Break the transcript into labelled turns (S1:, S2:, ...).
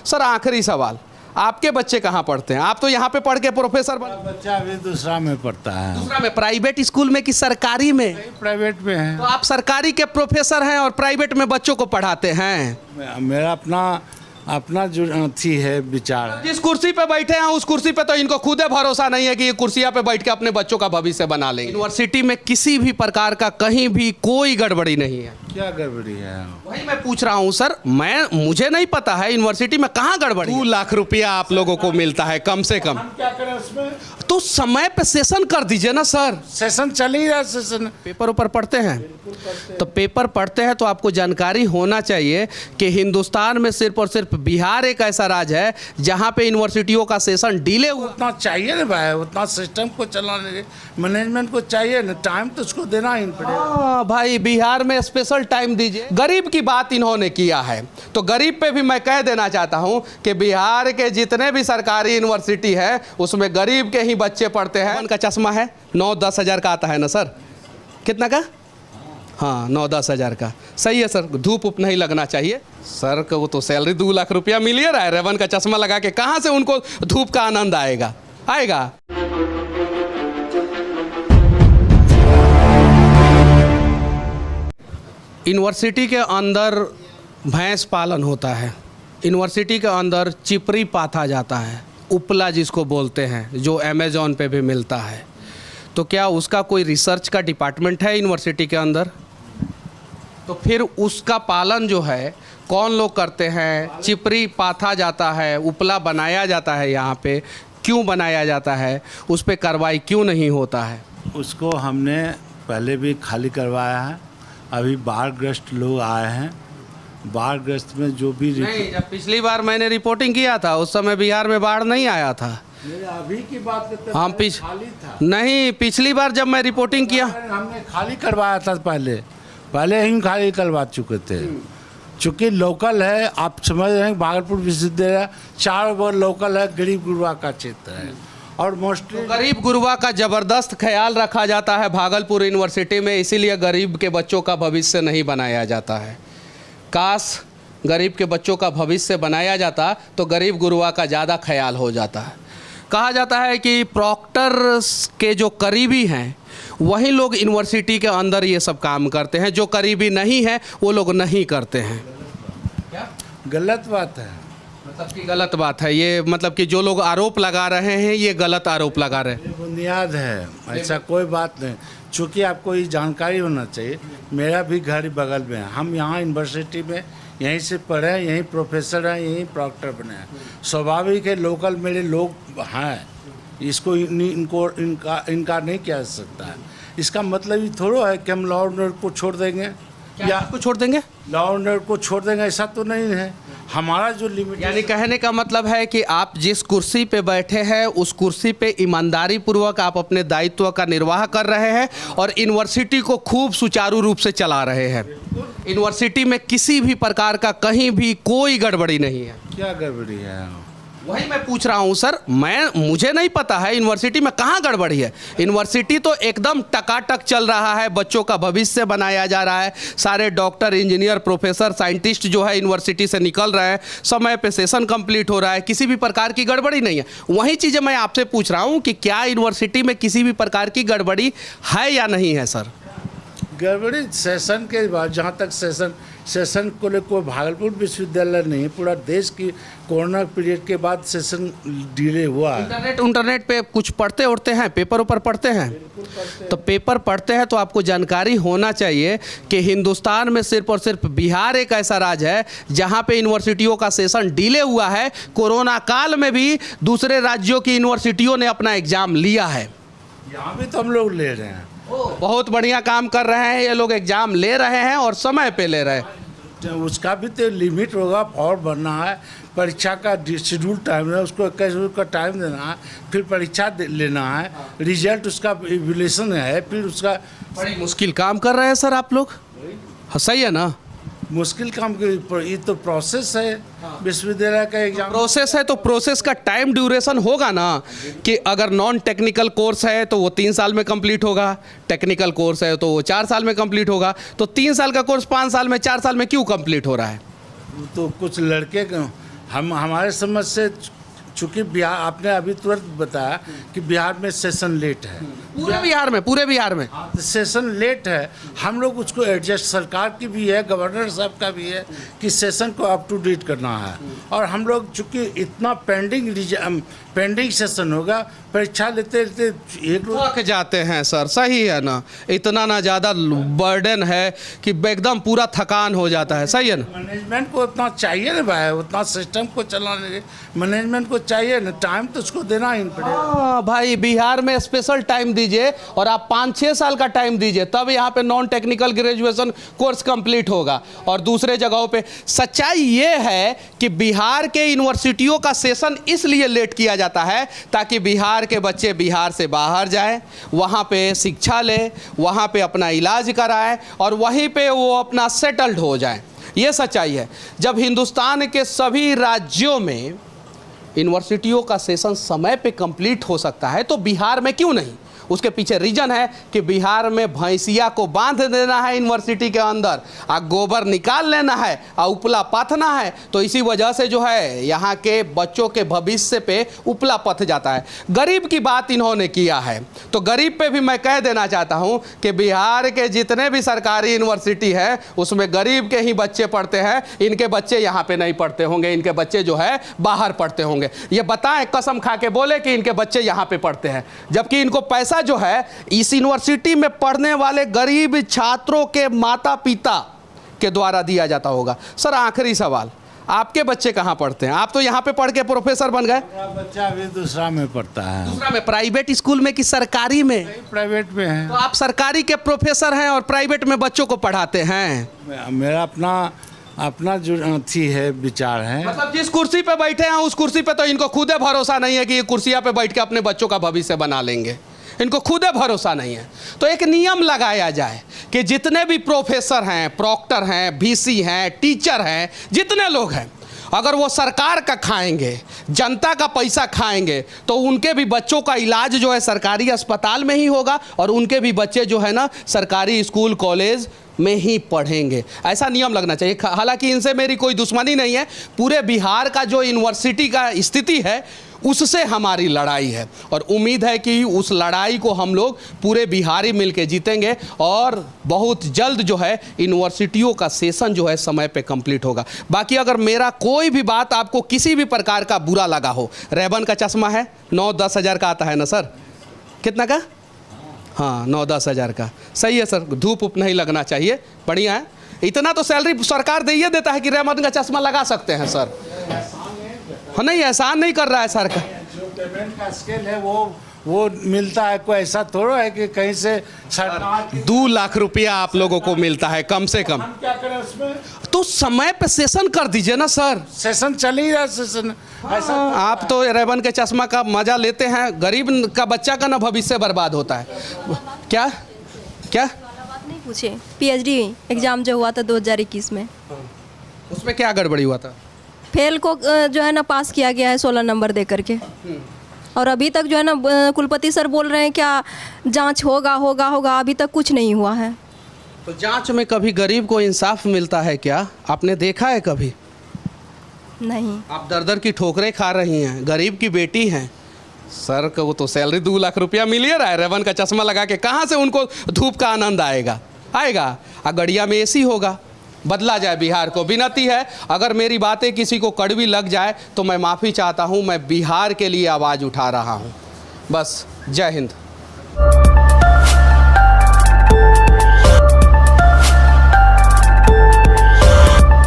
S1: Sir आखिरी सवाल, आपके बच्चे कहाँ पढ़ते हैं? आप तो यहाँ पे पढ़ के प्रोफेसर बन।
S2: बच्चा अभी दूसरा में पढ़ता है।
S1: दूसरा में प्राइवेट स्कूल में कि सरकारी में?
S2: प्राइवेट में है।
S1: तो आप सरकारी के प्रोफेसर हैं और प्राइवेट में बच्चों को पढ़ाते हैं।
S2: मेरा अपना जो थी है विचार।
S1: जिस कुर्सी पे बैठे हैं उस कुर्सी पे तो इनको खुद भरोसा नहीं है कि ये कुर्सियां पे बैठ के अपने बच्चों का भविष्य बना लेंगे। यूनिवर्सिटी में किसी भी प्रकार का कहीं भी कोई गड़बड़ी नहीं है।
S2: क्या गड़बड़ी है?
S1: वही मैं पूछ रहा हूँ सर, मुझे नहीं पता है यूनिवर्सिटी में कहाँ गड़बड़ी। 2 लाख रुपया आप लोगों को मिलता है कम से कम।
S2: हम क्या करें उसमें?
S1: तो समय पे सेशन कर दीजिए ना सर।
S2: सेशन चल ही रहा है। सेशन
S1: पेपर ऊपर पढ़ते हैं? तो पेपर पढ़ते हैं तो आपको जानकारी होना चाहिए कि हिंदुस्तान में सिर्फ और सिर्फ बिहार एक ऐसा राज्य है जहां पे यूनिवर्सिटियों का सेशन डिले हुआ।
S2: उतना चाहिए ना भाई, उतना सिस्टम को चलाने मैनेजमेंट को चाहिए ना, टाइम तो उसको देना ही पड़ेगा।
S1: हाँ भाई, बिहार में स्पेशल टाइम दीजिए। गरीब की बात इन्होंने किया है तो गरीब पे भी मैं कह देना चाहता हूं कि बिहार के जितने भी सरकारी यूनिवर्सिटी है उसमें गरीब के ही बच्चे पढ़ते हैं। उनका चश्मा है 9-10 हज़ार का आता है ना सर? कितना का? हाँ 9-10 हज़ार का। सही है सर, धूप उप नहीं लगना चाहिए सर को। तो सैलरी 2 लाख रुपया मिल ही रहा है। रेवन का चश्मा लगा के कहाँ से उनको धूप का आनंद आएगा? यूनिवर्सिटी के अंदर भैंस पालन होता है, यूनिवर्सिटी के अंदर चिपरी पाथा जाता है, उपला जिसको बोलते हैं, जो अमेज़ॉन पे भी मिलता है। तो क्या उसका कोई रिसर्च का डिपार्टमेंट है यूनिवर्सिटी के अंदर? तो फिर उसका पालन जो है कौन लोग करते हैं? चिपरी पाथा जाता है, उपला बनाया जाता है, यहाँ पे क्यों बनाया जाता है? उस पर कार्रवाई क्यों नहीं होता है?
S2: उसको हमने पहले भी खाली करवाया है। अभी बाढ़ग्रस्त लोग आए हैं, बाढ़ग्रस्त में जो भी
S1: नहीं, जब पिछली बार मैंने रिपोर्टिंग किया था उस समय बिहार में बाढ़ नहीं आया था।
S2: अभी की बात करते
S1: हम
S2: खाली था।
S1: नहीं, पिछली बार जब मैं रिपोर्टिंग किया
S2: हमने खाली करवाया था। पहले ही खाली करवा चुके थे। चूँकि लोकल है, आप समझ रहे हैं, भागलपुर विश्वविद्यालय 4 बार लोकल है, गरीब गुरबा का क्षेत्र है और मोस्टली
S1: गरीब गुरबा का ज़बरदस्त ख्याल रखा जाता है भागलपुर यूनिवर्सिटी में, इसीलिए गरीब के बच्चों का भविष्य नहीं बनाया जाता है। काश गरीब के बच्चों का भविष्य बनाया जाता तो गरीब गुरबा का ज़्यादा ख्याल हो जाता है। कहा जाता है कि प्रॉक्टर के जो करीबी हैं वही लोग यूनिवर्सिटी के अंदर ये सब काम करते हैं, जो करीबी नहीं है वो लोग नहीं करते हैं। क्या
S2: गलत बात है?
S1: मतलब कि गलत बात है ये? मतलब कि जो लोग आरोप लगा रहे हैं ये गलत आरोप लगा रहे हैं।
S2: बुनियाद है, ऐसा कोई बात नहीं। चूँकि आपको ये जानकारी होना चाहिए, मेरा भी घर बगल में है। हम यहाँ यूनिवर्सिटी में यहीं से पढ़े, यहीं प्रोफेसर हैं, यहीं प्रॉक्टर बने हैं। स्वाभाविक है, लोकल मेरे लोग हैं, इसको इनकार नहीं किया जा सकता है। इसका मतलब ये थोड़ा है कि हम लॉ एंड ऑर्डर को छोड़ देंगे
S1: या को छोड़ देंगे,
S2: लॉ एंड ऑर्डर को छोड़ देंगे, ऐसा तो नहीं है। हमारा जो लिमिट,
S1: यानी कहने का मतलब है कि आप जिस कुर्सी पे बैठे हैं उस कुर्सी पे ईमानदारी पूर्वक आप अपने दायित्व का निर्वाह कर रहे हैं और यूनिवर्सिटी को खूब सुचारू रूप से चला रहे हैं। यूनिवर्सिटी में किसी भी प्रकार का कहीं भी कोई गड़बड़ी नहीं है।
S2: क्या गड़बड़ी है?
S1: वही मैं पूछ रहा हूँ सर, मुझे नहीं पता है यूनिवर्सिटी में कहाँ गड़बड़ी है। यूनिवर्सिटी तो एकदम टकाटक चल रहा है, बच्चों का भविष्य बनाया जा रहा है। सारे डॉक्टर, इंजीनियर, प्रोफेसर, साइंटिस्ट जो है यूनिवर्सिटी से निकल रहे हैं, समय पे सेशन कंप्लीट हो रहा है, किसी भी प्रकार की गड़बड़ी नहीं है। वही चीज़ें मैं आपसे पूछ रहा हूँ कि क्या यूनिवर्सिटी में किसी भी प्रकार की गड़बड़ी है या नहीं है सर?
S2: गड़बड़ी सेशन के बाद, जहाँ तक सेशन को लेकर कोई भागलपुर विश्वविद्यालय नहीं, पूरा देश की कोरोना पीरियड के बाद सेशन डिले हुआ है।
S1: इंटरनेट पे कुछ पढ़ते उड़ते हैं, पेपर ऊपर पढ़ते हैं? तो पेपर पढ़ते हैं तो आपको जानकारी होना चाहिए कि हिंदुस्तान में सिर्फ और सिर्फ बिहार एक ऐसा राज्य है जहाँ पे यूनिवर्सिटियों का सेशन डिले हुआ है। कोरोना काल में भी दूसरे राज्यों की यूनिवर्सिटियों ने अपना एग्ज़ाम लिया है।
S2: यहाँ भी तो हम लोग ले रहे हैं।
S1: बहुत बढ़िया काम कर रहे हैं ये लोग, एग्जाम ले रहे हैं और समय पे ले रहे हैं।
S2: उसका भी तो लिमिट होगा, फॉर्म भरना है, परीक्षा का शेड्यूल टाइम है, उसको 21 का टाइम देना है, फिर परीक्षा लेना है, रिजल्ट उसका इवैल्यूएशन है, फिर उसका।
S1: बड़ी मुश्किल काम कर रहे हैं सर आप लोग। हाँ सही है ना?
S2: मुश्किल काम ये तो प्रोसेस है विश्वविद्यालय का एग्जाम।
S1: प्रोसेस है तो प्रोसेस का टाइम ड्यूरेशन होगा ना, कि अगर नॉन टेक्निकल कोर्स है तो वो 3 साल में कंप्लीट होगा, टेक्निकल कोर्स है तो वो 4 साल में कंप्लीट होगा। तो 3 साल का कोर्स 5 साल में, 4 साल में क्यों कंप्लीट हो रहा है?
S2: तो कुछ लड़के हम हमारे समझ से, चूँकि बिहार, आपने अभी तुरंत बताया कि बिहार में सेशन लेट है,
S1: पूरे बिहार में
S2: सेशन लेट है। हम लोग उसको एडजस्ट, सरकार की भी है, गवर्नर साहब का भी है कि सेशन को अप टू डेट करना है। और हम लोग चूँकि इतना पेंडिंग सेशन होगा, परीक्षा लेते लेते एक
S1: थक जाते हैं सर, सही है ना, इतना ना ज़्यादा बर्डन है कि एकदम पूरा थकान हो जाता है, सही है ना।
S2: मैनेजमेंट को उतना चाहिए ना भाई, उतना सिस्टम को चलाने के मैनेजमेंट को चाहिए ना, टाइम तो उसको देना ही पड़ेगा।
S1: हाँ भाई, बिहार में स्पेशल टाइम दीजिए और आप 5-6 साल का टाइम दीजिए, तब यहाँ पे non technical graduation course complete होगा। और दूसरे जगहों पे सच्चाई ये है कि बिहार के यूनिवर्सिटियों का सेशन इसलिए लेट किया जाता है ताकि बिहार के बच्चे बिहार से बाहर जाएं, वहाँ पे शिक्षा लें, वहाँ पे अपना इलाज कराएं और वहीं पे वो अपना सेटल्ड हो जाएं। ये सच्चाई है। जब हिंदुस्तान के सभी राज्यों में यूनिवर्सिटियों का सेशन समय पे कंप्लीट हो सकता है तो बिहार में क्यों नहीं? उसके पीछे रीजन है कि बिहार में भैंसिया को बांध देना है यूनिवर्सिटी के अंदर, गोबर निकाल लेना है और उपला पाथना है। तो इसी वजह से जो है यहाँ के बच्चों के भविष्य पे उपला पथ जाता है। गरीब की बात इन्होंने किया है, तो गरीब पे भी मैं कह देना चाहता हूँ कि बिहार के जितने भी सरकारी यूनिवर्सिटी है उसमें गरीब के ही बच्चे पढ़ते हैं। इनके बच्चे यहाँ पे नहीं पढ़ते होंगे, इनके बच्चे जो है बाहर पढ़ते होंगे। ये बताएं, कसम खा के बोले कि इनके बच्चे यहाँ पे पढ़ते हैं, जबकि इनको पैसा जो है इस यूनिवर्सिटी में पढ़ने वाले गरीब छात्रों के माता पिता के द्वारा दिया जाता होगा। सर आखिरी सवाल, आपके बच्चे कहाँ पढ़ते हैं? आप तो यहाँ पे पढ़ के प्रोफेसर बन गए।
S2: मेरा बच्चा अभी दूसरा में पढ़ता है।
S1: दूसरा में? प्राइवेट स्कूल में कि सरकारी में?
S2: प्राइवेट में है।
S1: तो आप सरकारी के प्रोफेसर हैं और प्राइवेट में बच्चों को पढ़ाते हैं।
S2: मेरा अपना जो थी है, विचार है।
S1: मतलब जिस कुर्सी पे बैठे हैं उस कुर्सी पे तो इनको खुद भरोसा नहीं है कि ये कुर्सियां पे बैठ के अपने बच्चों का भविष्य बना लेंगे। इनको खुद भरोसा नहीं है। तो एक नियम लगाया जाए कि जितने भी प्रोफेसर हैं, प्रॉक्टर हैं, वीसी हैं, टीचर हैं, जितने लोग हैं, अगर वो सरकार का खाएंगे, जनता का पैसा खाएंगे, तो उनके भी बच्चों का इलाज जो है सरकारी अस्पताल में ही होगा और उनके भी बच्चे जो है ना सरकारी स्कूल कॉलेज में ही पढ़ेंगे। ऐसा नियम लगना चाहिए। हालांकि इनसे मेरी कोई दुश्मनी नहीं है, पूरे बिहार का जो यूनिवर्सिटी का स्थिति है उससे हमारी लड़ाई है और उम्मीद है कि उस लड़ाई को हम लोग पूरे बिहारी मिलके जीतेंगे और बहुत जल्द जो है यूनिवर्सिटियों का सेशन जो है समय पे कंप्लीट होगा। बाकी अगर मेरा कोई भी बात आपको किसी भी प्रकार का बुरा लगा हो, रेबन का चश्मा है 9-10 हज़ार का आता है ना सर? कितना का? हाँ 9-10 हज़ार का। सही है सर, धूप उप नहीं लगना चाहिए, बढ़िया है। इतना तो सैलरी सरकार दे ही देता है कि रेबन का चश्मा लगा सकते हैं सर। हाँ नहीं, एहसान नहीं कर रहा है सरकार।
S2: जो पेमेंट का स्केल है वो मिलता है, कोई ऐसा थोड़ा है कि कहीं से सरकार
S1: 2 लाख रुपया आप लोगों को मिलता है कम से कम।
S2: हम क्या करें उसमें?
S1: तो समय पे सेशन कर दीजिए ना सर।
S2: सेशन चल ही रहा है, सेशन ऐसा।
S1: आप तो रेबन के चश्मा का मजा लेते हैं, गरीब का बच्चा का ना भविष्य बर्बाद होता है। क्या क्या
S3: बात नहीं पूछे। पीएचडी एग्जाम जो हुआ था 2021 में,
S1: उसमें क्या गड़बड़ी हुआ था?
S3: फेल को जो है ना पास किया गया है 16 नंबर दे करके। और अभी तक जो है ना कुलपति सर बोल रहे हैं क्या जांच होगा, अभी तक कुछ नहीं हुआ है।
S1: तो जांच में कभी गरीब को इंसाफ मिलता है क्या? आपने देखा है कभी?
S3: नहीं।
S1: आप दर की ठोकरें खा रही हैं, गरीब की बेटी हैं। सर को तो सैलरी 2 लाख रुपया मिल ही रहा है, रेबन का चश्मा लगा के कहाँ से उनको धूप का आनंद आएगा? गड़िया में एसी होगा। बदला जाए बिहार को, विनती है। अगर मेरी बातें किसी को कड़वी लग जाए तो मैं माफ़ी चाहता हूँ। मैं बिहार के लिए आवाज़ उठा रहा हूँ। बस, जय हिंद।